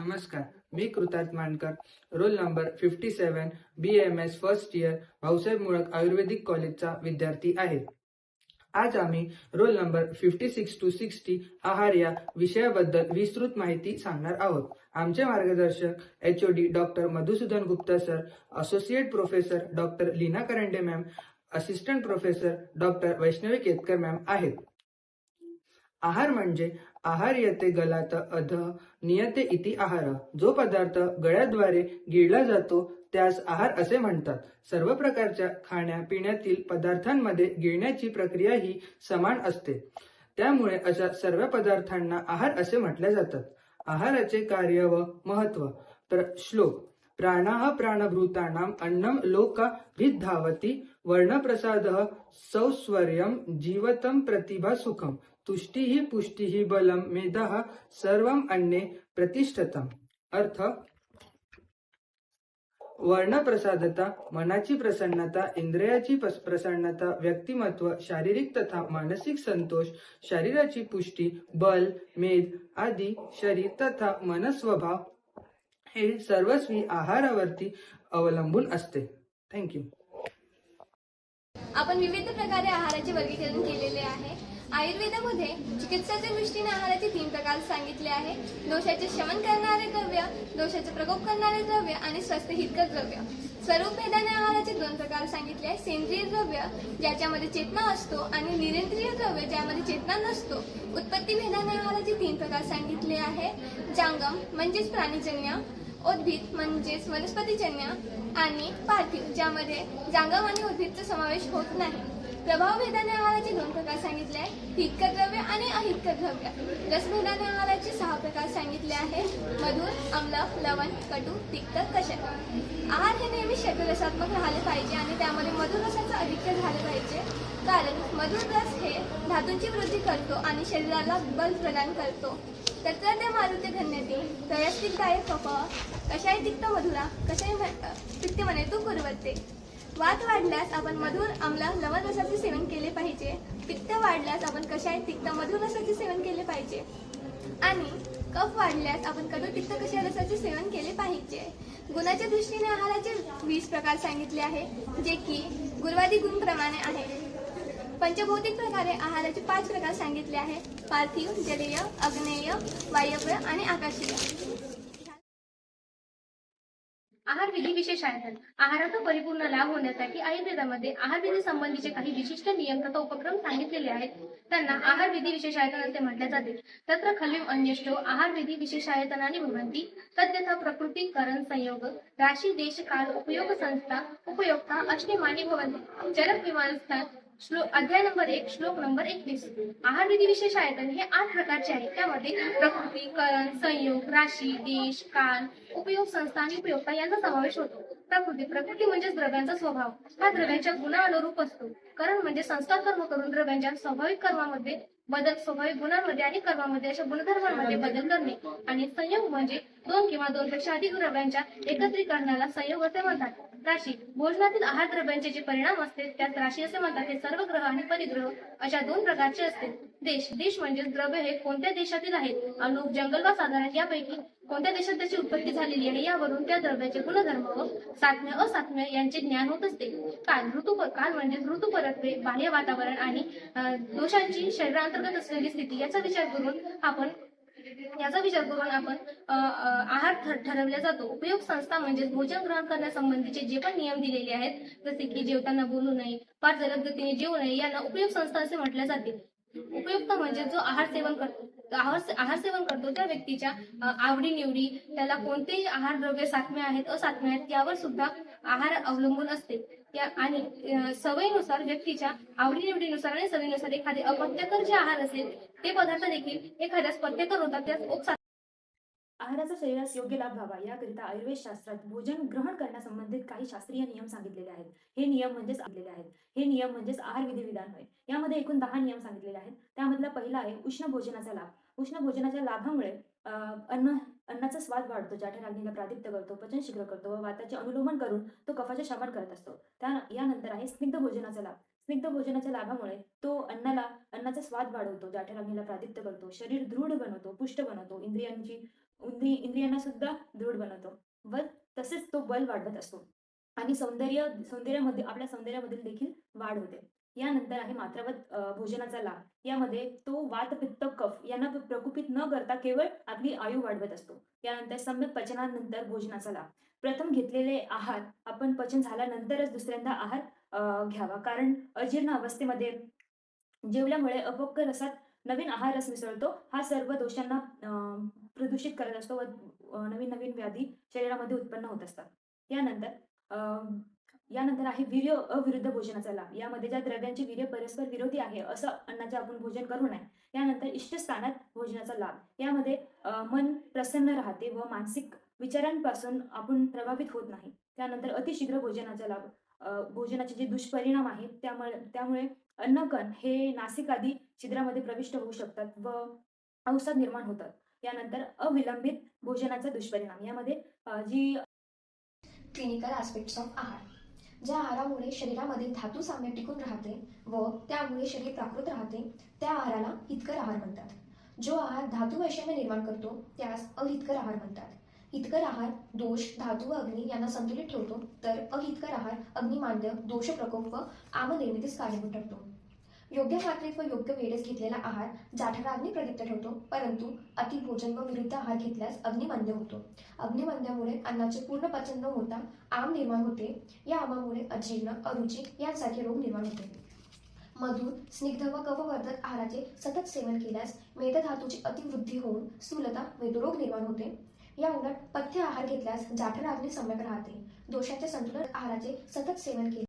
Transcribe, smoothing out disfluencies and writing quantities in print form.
नमस्कार, मी Kritarth Mankar, roll number 57, BMS first year, Bhausaheb Mulak Ayurvedic कॉलेजचा विद्यार्थी आहे. आज आम्ही रोल नंबर 56 to 60 आहार या विषयाबद्दल विस्तृत माहिती सांगणार आहोत. आमचे मार्गदर्शक HOD doctor Madhusudan Gupta sir, associate professor doctor Leena Karande ma'am, assistant professor doctor Vaishnavi Ketkar ma'am आहेत. आहार म्हणजे आहार येते गलात अध नियते इति आहार. जो पदार्थ गळ्याद्वारे गिळला जातो त्यास आहार असे म्हणतात. सर्व प्रकारच्या खाण्यापिण्यातील पदार्थांमध्ये गिळण्याची प्रक्रिया ही समान असते. त्यामुळे अशा सर्व पदार्थांना आहार असे म्हटले जातात. आहाराचे कार्य व महत्व. श्लोक. प्राणाः प्राणभूतानां अन्नं लोकाभिधावति वर्णप्रसादः सौस्वर्यं जीवतं प्रतिभा सुखम तुष्टिः पुष्टिः बलं मेधः सर्वं अन्ने प्रतिष्ठतम. अर्थ. वर्णप्रसादता मनाची प्रसन्नता, इंद्रियाची प्रसन्नता, व्यक्तिमत्व, शारीरिक तथा मानसिक संतोष, शरीराची पुष्टी, बल, मेध आदी शरीर तथा मनस्वभाव हे सर्वस्वी आहारावरती अवलंबून असते. थँक्यू. आपण विविध प्रकारे आहाराचे वर्गीकरण केलेले आहे. आयुर्वेदामध्ये चिकित्साच्या दृष्टीने आहाराचे 3 प्रकार सांगितले आहे. दोषाचे शमन करणारे द्रव्य, दोषाचे प्रकोप करणारे द्रव्य आणि स्वस्थ हितकर द्रव्य. स्वरूप भेदाने आहाराचे 2 प्रकार सांगितले आहे. सेंद्रिय द्रव्य ज्याच्यामध्ये चेतना असतो आणि निरेंद्रिय द्रव्य ज्यामध्ये चेतना नसतो. उत्पत्ती भेदाने आहाराचे 3 प्रकार सांगितले आहे. जांगम म्हणजेच प्राणीजन्य, उद्भिद म्हणजेच वनस्पतीजन्य आणि पार्थिव ज्यामध्ये जांगम आणि उद्भिदचा समावेश होत नाही. प्रभाव भेदाने आहाराचे 2 प्रकार सांगितले आहे. हितकर द्रव्य आणि अहितकर द्रव्य. रसभेदाने आहाराचे 6 प्रकार सांगितले आहे. मधुर, आम्ल, लवण, कटू, तिक्त, कषाय. आहार हे नेहमी षड्रसात्मक राहिले पाहिजे आणि त्यामध्ये मधुर रसाचा अधिक्य झाले पाहिजे. कारण मधुर रस हे धातूंची वृद्धी करतो आणि शरीराला बल प्रदान करतो. तत्र त्या मारुते धन्यते त्रयस्तिकदाय कफ कषाय तिक्त मधुरा कषाय तिक्त म्हणे तू कुरवते. वात वाढल्यास आपण मधुर, आम्ल, लवण रसाचे सेवन केले पाहिजे. पित्त वाढल्यास आपण कषाय तिक्त मधुर रसाचे सेवन केले पाहिजे आणि कफ वाढल्यास आपण कडू तिक्त कषाय रसाचे सेवन केले पाहिजे. गुणाच्या दृष्टीने आहाराचे 20 प्रकार सांगितले आहे जे की गुणवादी गुणप्रमाणे आहे. पंचभौतिक प्रकारे आहाराचे 5 प्रकार सांगितले आहे. पार्थिव, जलीय, अग्नेय, वायव्य आणि आकाशीय. आहार विधी विशेषायतन. आहाराचा परिपूर्ण लाभ होण्यासाठी आयुर्वेदामध्ये आहारविधी संबंधीचे काही विशिष्ट नियम तथा उपक्रम सांगितलेले आहेत. त्यांना आहार विधी विशेषायतन असे म्हटले जाते. तत्र खल्विम अन्यष्टो आहार विधी विशेषायतनानि भवन्ति. तद्यथा प्रकृती करण संयोग राशी देश काल उपयोग संस्था उपयोक्ता अष्टमानी भवन्ति. चरक विमानस्थान अध्याय नंबर 1 श्लोक नंबर 21. आहार विधी विशेषायतन हे 8 प्रकारचे आहे. त्यामध्ये प्रकृती, करण, संयोग, राशी, देश, काल, उपयोग संस्था आणि उपयोक्ता यांचा समावेश होतो. प्रकृती म्हणजे द्रव्यांचा स्वभाव. हा द्रव्यांच्या गुणानुरूप असतो. करण म्हणजे संस्कार कर्म करून द्रव्यांच्या स्वाभाविक कर्मामध्ये बदल, स्वाभाविक गुणांमध्ये आणि कर्मामध्ये अशा गुणधर्मांमध्ये बदल करणे. आणि संयोग म्हणजे 2 किंवा 2 पेक्षा अधिक द्रव्यांच्या एकत्रीकरणाला संयोग असे म्हणतात. राशी भोजनातील आहार द्रव्यांचे जे परिणाम असते त्यात राशी असे म्हणतात. हे सर्व ग्रह आणि परिग्रह अशा 2 प्रकारचे असते. देश म्हणजे द्रव्य हे कोणत्या देशातील आहे, अनुप, जंगल वा साधारण यापैकी कोणत्या देशात त्याची उत्पत्ती झालेली आहे यावरून त्या द्रव्याचे गुणधर्म व सात्म्य असात्म्य यांचे ज्ञान होत असते. काल म्हणजे ऋतुपरत्वे, बाह्य वातावरण आणि दोषांची शरीरांतर्गत असलेली स्थिती याचा विचार करून आपण आहार ठरवला जातो. उपयोग संस्था म्हणजे भोजन ग्रहण करण्यासंबंधीचे जे पण नियम दिलेले आहेत, जसे की जेवताना बोलू नये, फार जलद गतीने जेवू नये, यांना उपयोग संस्था असे म्हटले जाते. उपयुक्त म्हणजे जो आहार सेवन करतो त्या व्यक्तीच्या आवडीनिवडी, त्याला कोणतेही आहार द्रव्य सात्म्य आहेत असात्म्य आहेत यावर सुद्धा आहार अवलंबून असते. आणि सवयीनुसार, व्यक्तीच्या आवडीनिवडीनुसार आणि सवयीनुसार एखादे अपत्यकर जे आहार असेल ते पदार्थ देखील एखाद्यास पथ्यकर होतात. त्यास आहाराचा शरीरास योग्य लाभ व्हावा याकरिता आयुर्वेद शास्त्रात भोजन ग्रहण करण्यासंबंधित काही शास्त्रीय नियम सांगितलेले आहेत. हे नियम म्हणजेच आहार विधी विधान होय. यामध्ये एकूण 10 नियम सांगितलेले आहेत. त्यामधला पहिला आहे उष्ण भोजनाचा लाभ. उष्ण भोजनाच्या लाभामुळे अन्नाचा स्वाद वाढतो, जठराग्नीला प्रादिप्त करतो, पचन शीघ्र करतो व वाताचे अनुलोमन करून तो कफाचे शमन करत असतो. यानंतर आहे स्निग्ध भोजनाचा लाभ. स्निग्ध भोजनाच्या लाभामुळे तो अन्नाचा स्वाद वाढवतो, जठराग्नीला प्रादिप्त करतो, शरीर दृढ बनवतो, पुष्ट बनवतो, इंद्रियांची इंद्रियांना सुद्धा दृढ बनवतो व तसेच तो बल वाढवत असतो आणि सौंदर्यामध्ये आपल्या सौंदर्यामध्ये देखील वाढ होते. यानंतर आहे मात्रावत भोजनाचा लाभ. यामध्ये तो वात पित्त कफ यांना प्रकुपित न करता केवळ आपली आयु वाढवत असतो. यानंतर सम्यक पचनानंतर भोजनाचा लाभ. प्रथम घेतलेले आहार आपण पचन झाल्यानंतरच दुसऱ्यांदा आहार घ्यावा, कारण अजीर्ण अवस्थेमध्ये जेवल्यामुळे अपक्व रसात नवीन आहार रस मिसळतो. हा सर्व दोषांना प्रदूषित करत असतो व नवीन नवीन व्याधी शरीरामध्ये उत्पन्न होत असतात. यानंतर यानंतर आहे वीर्य अविरुद्ध भोजनाचा लाभ. यामध्ये ज्या द्रव्यांचे वीर्य परस्पर विरोधी आहे असं अन्नाचे आपण भोजन करू नये. यानंतर इष्टस्थानात भोजनाचा लाभ. यामध्ये मन प्रसन्न राहते व मानसिक विचारांपासून आपण प्रभावित होत नाही. त्यानंतर अतिशीघ्र भोजनाचा लाभ. भोजनाचे जे दुष्परिणाम आहेत त्यामुळे अन्नकण हे नासिकादी छिद्रामध्ये प्रविष्ट होऊ शकतात व अवसाद निर्माण होतात. यानंतर अविलंबित भोजनाचा दुष्परिणाम. यामध्ये जी क्लिनिकल ॲस्पेक्ट्स ऑफ आहार. ज्या आहारामुळे शरीरामध्ये धातू साम्य टिकून राहते व त्यामुळे शरीर प्राकृत राहते त्या आहाराला हितकर आहार म्हणतात. जो आहार धातू वैषम्य निर्माण करतो त्यास अहितकर आहार म्हणतात. हितकर आहार दोष, धातू व अग्नी यांना संतुलित ठेवतो, तर अहितकर आहार अग्निमांद्य, दोष प्रकोप व आमनिर्मितीस कारणीभूत ठरतो. योग्य मात्रेत व योग्य वेळेस घेतलेला आहार जाठराग्नी प्रदीप्त ठेवतो, परंतु अतिभोजन व विरुद्ध आहार घेतल्यास अग्निमंद्य होतो. अग्निमंद्यामुळे अन्नाचे पूर्ण पचन न होता आम निर्माण होते. या आमामुळे अजीर्ण, अरुची यांसारखे रोग निर्माण होते. मधुर, स्निग्ध व कफवर्धक आहाराचे सतत सेवन केल्यास मेदधातूची अतिवृद्धी होऊन स्थूलता, मेदरोग निर्माण होते. या उलट पथ्य आहार घेतल्यास जाठराग्नी सम्यक राहते. दोषाचे संतुलन आहाराचे सतत सेवन केले